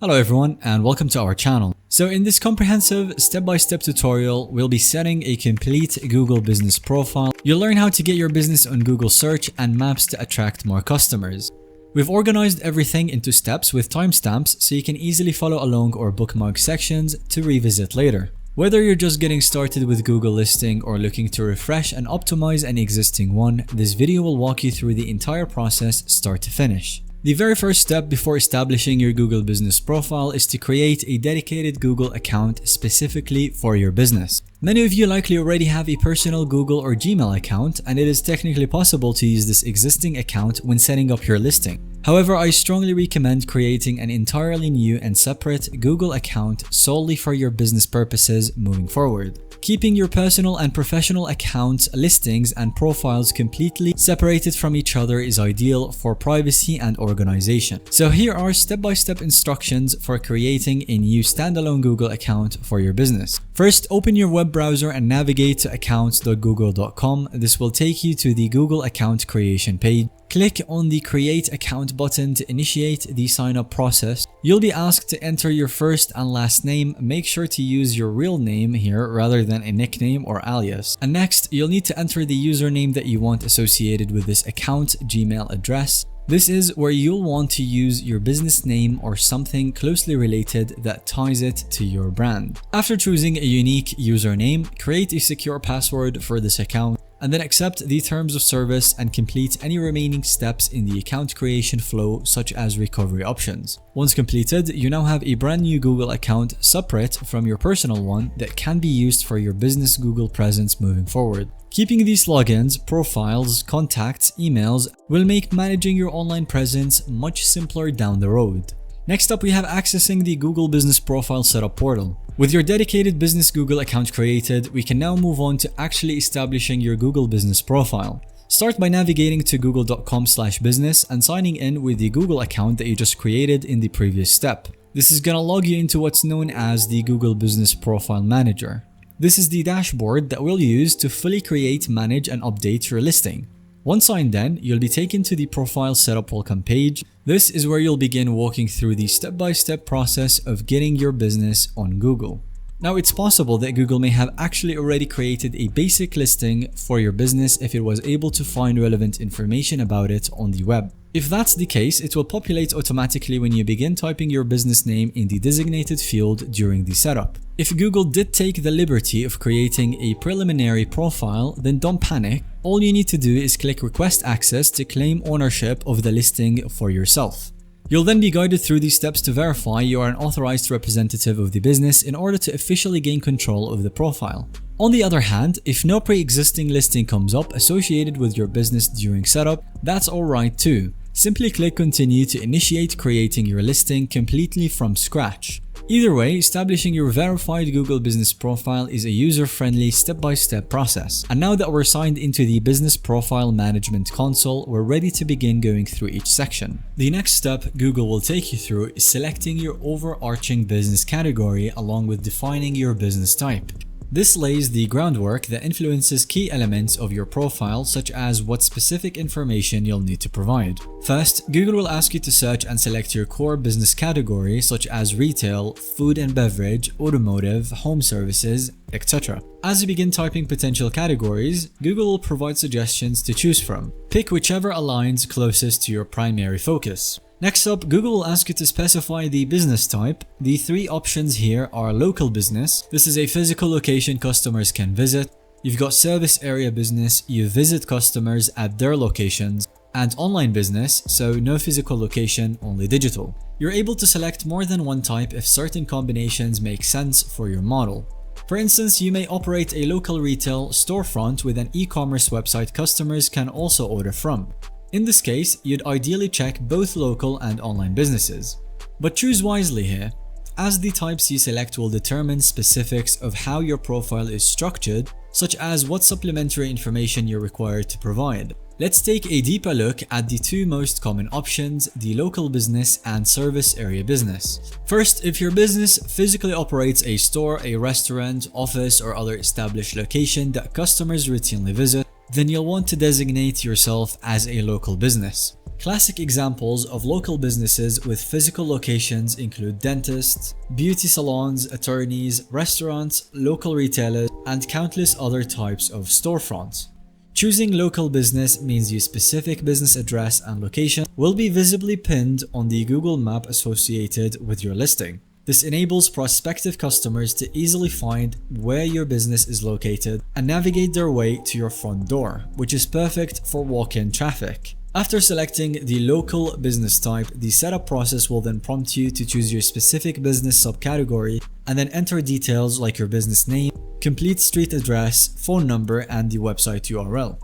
Hello everyone and welcome to our channel. So in this comprehensive step-by-step tutorial, we'll be setting a complete Google business profile. You'll learn how to get your business on Google search and maps to attract more customers. We've organized everything into steps with timestamps so you can easily follow along or bookmark sections to revisit later. Whether you're just getting started with Google listing or looking to refresh and optimize an existing one, this video will walk you through the entire process start to finish. The very first step before establishing your Google business profile is to create a dedicated Google account specifically for your business. Many of you likely already have a personal Google or Gmail account, and it is technically possible to use this existing account when setting up your listing. However, I strongly recommend creating an entirely new and separate Google account solely for your business purposes moving forward. Keeping your personal and professional accounts, listings, and profiles completely separated from each other is ideal for privacy and organization. So here are step-by-step instructions for creating a new standalone Google account for your business. First, open your web browser and navigate to accounts.google.com. This will take you to the Google account creation page. Click on the Create Account button to initiate the sign-up process. You'll be asked to enter your first and last name. Make sure to use your real name here rather than a nickname or alias. And next, you'll need to enter the username that you want associated with this account Gmail address. This is where you'll want to use your business name or something closely related that ties it to your brand. After choosing a unique username, create a secure password for this account, and then accept the terms of service and complete any remaining steps in the account creation flow, such as recovery options. Once completed, you now have a brand new Google account separate from your personal one that can be used for your business Google presence moving forward. Keeping these logins, profiles, contacts, emails will make managing your online presence much simpler down the road. Next up, we have accessing the Google Business Profile Setup portal. With your dedicated business Google account created, we can now move on to actually establishing your Google business profile. Start by navigating to google.com/business and signing in with the Google account that you just created in the previous step. This is gonna log you into what's known as the Google Business Profile Manager. This is the dashboard that we'll use to fully create, manage, and update your listing. Once signed in, you'll be taken to the Profile Setup welcome page. This is where you'll begin walking through the step-by-step process of getting your business on Google. Now, it's possible that Google may have actually already created a basic listing for your business if it was able to find relevant information about it on the web. If that's the case, it will populate automatically when you begin typing your business name in the designated field during the setup. If Google did take the liberty of creating a preliminary profile, then don't panic. All you need to do is click Request Access to claim ownership of the listing for yourself. You'll then be guided through these steps to verify you are an authorized representative of the business in order to officially gain control of the profile. On the other hand, if no pre-existing listing comes up associated with your business during setup, that's alright too. Simply click Continue to initiate creating your listing completely from scratch. Either way, establishing your verified Google business profile is a user-friendly step-by-step process. And now that we're signed into the Business Profile Management console, we're ready to begin going through each section. The next step Google will take you through is selecting your overarching business category along with defining your business type. This lays the groundwork that influences key elements of your profile, such as what specific information you'll need to provide. First, Google will ask you to search and select your core business category, such as retail, food and beverage, automotive, home services, etc. As you begin typing potential categories, Google will provide suggestions to choose from. Pick whichever aligns closest to your primary focus. Next up, Google will ask you to specify the business type. The three options here are local business. This is a physical location customers can visit. You've got service area business, you visit customers at their locations, and online business, so no physical location, only digital. You're able to select more than one type if certain combinations make sense for your model. For instance, you may operate a local retail storefront with an e-commerce website customers can also order from. In this case, you'd ideally check both local and online businesses. But choose wisely here, as the types you select will determine specifics of how your profile is structured, such as what supplementary information you're required to provide. Let's take a deeper look at the two most common options, the local business and service area business. First, if your business physically operates a store, a restaurant, office, or other established location that customers routinely visit, then you'll want to designate yourself as a local business. Classic examples of local businesses with physical locations include dentists, beauty salons, attorneys, restaurants, local retailers, and countless other types of storefronts. Choosing local business means your specific business address and location will be visibly pinned on the Google map associated with your listing. This enables prospective customers to easily find where your business is located and navigate their way to your front door, which is perfect for walk-in traffic. After selecting the local business type, the setup process will then prompt you to choose your specific business subcategory and then enter details like your business name, complete street address, phone number, and the website URL.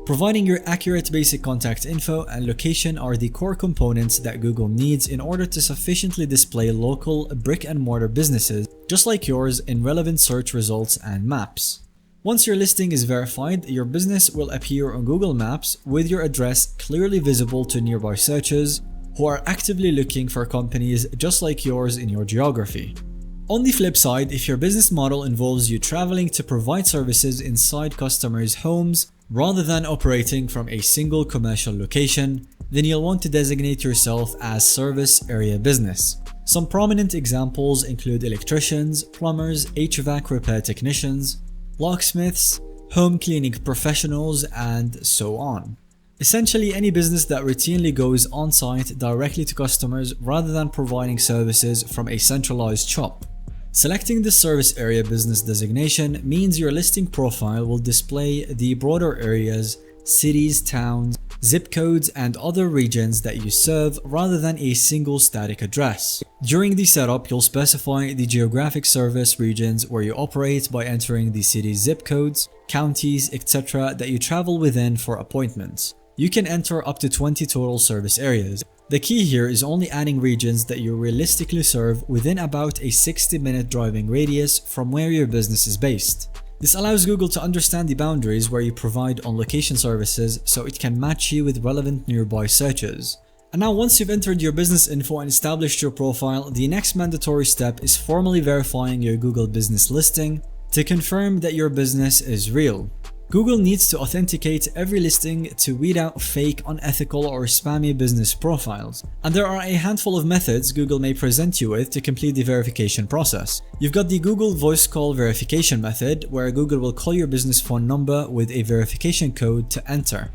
Providing your accurate basic contact info and location are the core components that Google needs in order to sufficiently display local brick-and-mortar businesses just like yours in relevant search results and maps. Once your listing is verified, your business will appear on Google Maps with your address clearly visible to nearby searchers who are actively looking for companies just like yours in your geography. On the flip side, if your business model involves you traveling to provide services inside customers' homes rather than operating from a single commercial location, then you'll want to designate yourself as service area business. Some prominent examples include electricians, plumbers, HVAC repair technicians, locksmiths, home cleaning professionals, and so on. Essentially, any business that routinely goes on-site directly to customers rather than providing services from a centralized shop. Selecting the service area business designation means your listing profile will display the broader areas, cities, towns, zip codes, and other regions that you serve rather than a single static address. During the setup, you'll specify the geographic service regions where you operate by entering the city's zip codes, counties, etc. that you travel within for appointments. You can enter up to 20 total service areas. The key here is only adding regions that you realistically serve within about a 60-minute driving radius from where your business is based. This allows Google to understand the boundaries where you provide on-location services so it can match you with relevant nearby searches. And now once you've entered your business info and established your profile, the next mandatory step is formally verifying your Google business listing to confirm that your business is real. Google needs to authenticate every listing to weed out fake, unethical, or spammy business profiles. And there are a handful of methods Google may present you with to complete the verification process. You've got the Google voice call verification method, where Google will call your business phone number with a verification code to enter.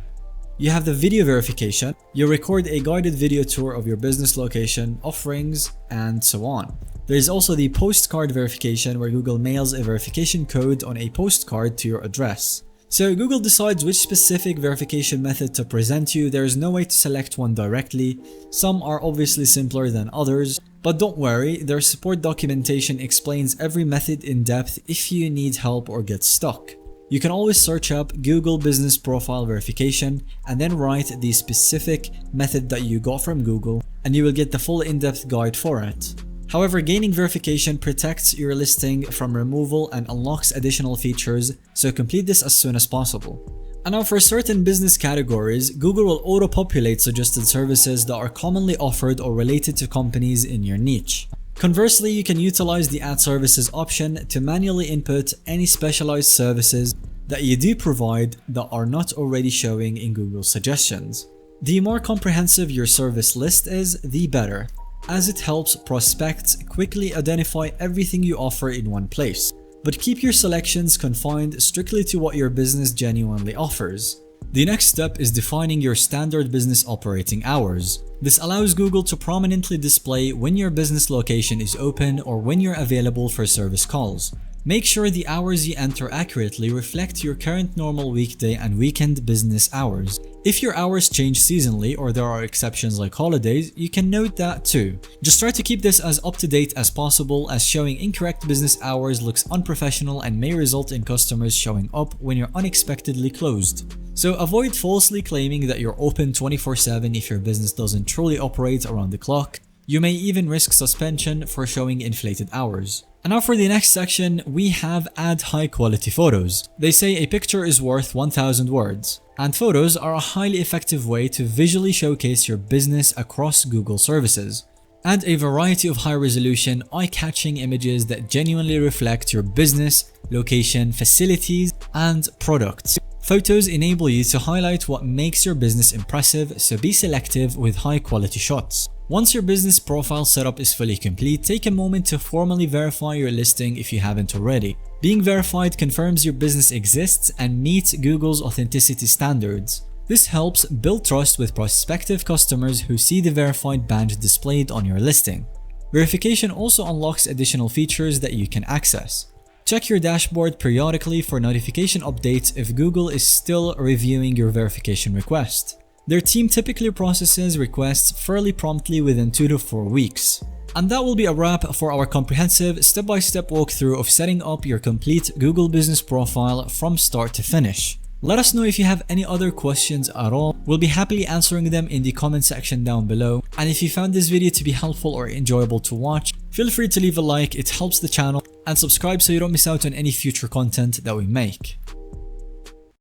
You have the video verification. You record a guided video tour of your business location, offerings, and so on. There is also the postcard verification, where Google mails a verification code on a postcard to your address. So Google decides which specific verification method to present you. There is no way to select one directly. Some are obviously simpler than others, but don't worry, their support documentation explains every method in depth if you need help or get stuck. You can always search up Google Business Profile Verification and then write the specific method that you got from Google, and you will get the full in-depth guide for it. However, gaining verification protects your listing from removal and unlocks additional features, so complete this as soon as possible. And now for certain business categories, Google will auto-populate suggested services that are commonly offered or related to companies in your niche. Conversely, you can utilize the Add Services option to manually input any specialized services that you do provide that are not already showing in Google suggestions. The more comprehensive your service list is, the better, as it helps prospects quickly identify everything you offer in one place. But keep your selections confined strictly to what your business genuinely offers. The next step is defining your standard business operating hours. This allows Google to prominently display when your business location is open or when you're available for service calls. Make sure the hours you enter accurately reflect your current normal weekday and weekend business hours. If your hours change seasonally or there are exceptions like holidays, you can note that too. Just try to keep this as up to date as possible, as showing incorrect business hours looks unprofessional and may result in customers showing up when you're unexpectedly closed. So avoid falsely claiming that you're open 24/7 if your business doesn't truly operate around the clock. You may even risk suspension for showing inflated hours. And now for the next section, we have add high quality photos. They say a picture is worth 1,000 words, and photos are a highly effective way to visually showcase your business across Google services. Add a variety of high resolution, eye-catching images that genuinely reflect your business, location, facilities, and products. Photos enable you to highlight what makes your business impressive, so be selective with high quality shots. Once your business profile setup is fully complete, take a moment to formally verify your listing if you haven't already. Being verified confirms your business exists and meets Google's authenticity standards. This helps build trust with prospective customers who see the verified badge displayed on your listing. Verification also unlocks additional features that you can access. Check your dashboard periodically for notification updates if Google is still reviewing your verification request. Their team typically processes requests fairly promptly within 2 to 4 weeks. And that will be a wrap for our comprehensive step-by-step walkthrough of setting up your complete Google business profile from start to finish. Let us know if you have any other questions at all. We'll be happily answering them in the comment section down below. And if you found this video to be helpful or enjoyable to watch, feel free to leave a like, it helps the channel, and subscribe so you don't miss out on any future content that we make.